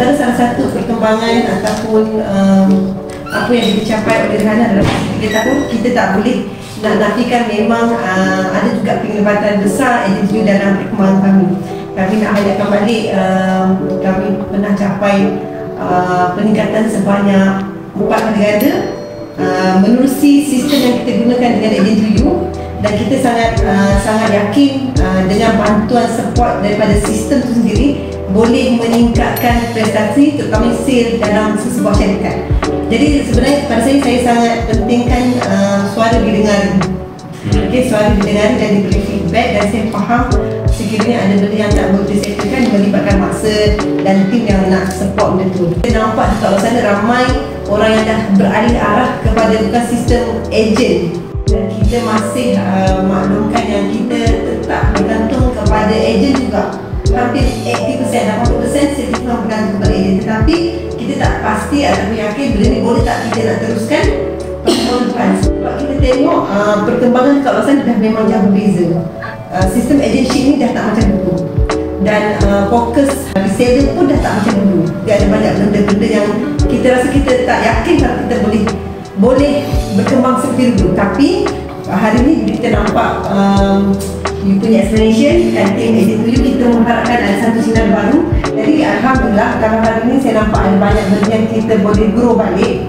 Antara salah satu perkembangan ataupun apa yang dicapai oleh Rihanna dalam 3 tahun, kita tak boleh nak nafikan memang ada juga penglibatan besar agensi dalam perkembangan kami. Kami nak highlightkan balik, kami pernah capai peningkatan sebanyak 4 negara menerusi sistem yang kita gunakan dengan agensi dan kita sangat yakin dengan bantuan support daripada sistem itu sendiri boleh meningkatkan prestasi terutama sale dalam sesebuah syarikat. Jadi sebenarnya pada saya sangat pentingkan suara didengar. Okay, suara didengar dan diberi feedback, dan saya faham sekiranya ada benda yang tak boleh disesuaikan melibatkan masa dan tim yang nak support benda tu. Kita nampak di kawasan sana ramai orang yang dah beralih arah kepada bukan sistem ejen, dan kita masih maklumkan yang kita tetap bergantung kepada ejen juga. Hampir 80%, 80% sertifikat bergantung kepada ejen, tetapi kita tak pasti ataupun yakin benda ni boleh tak kita nak teruskan tahun depan. Sebab kita tengok perkembangan kawasan dah memang jauh berbeza. Sistem agency ni dah tak macam dulu, dan fokus reseller pun dah tak macam dulu. Dia ada banyak benda-benda yang kita rasa kita tak yakin kalau kita boleh berkembang seperti dulu. Tapi hari ni kita nampak you punya explanation dan tim agency kita mengharapkan ada satu sinar baru. Jadi alhamdulillah kalau hari ni saya nampak ada banyak benda yang kita boleh grow balik.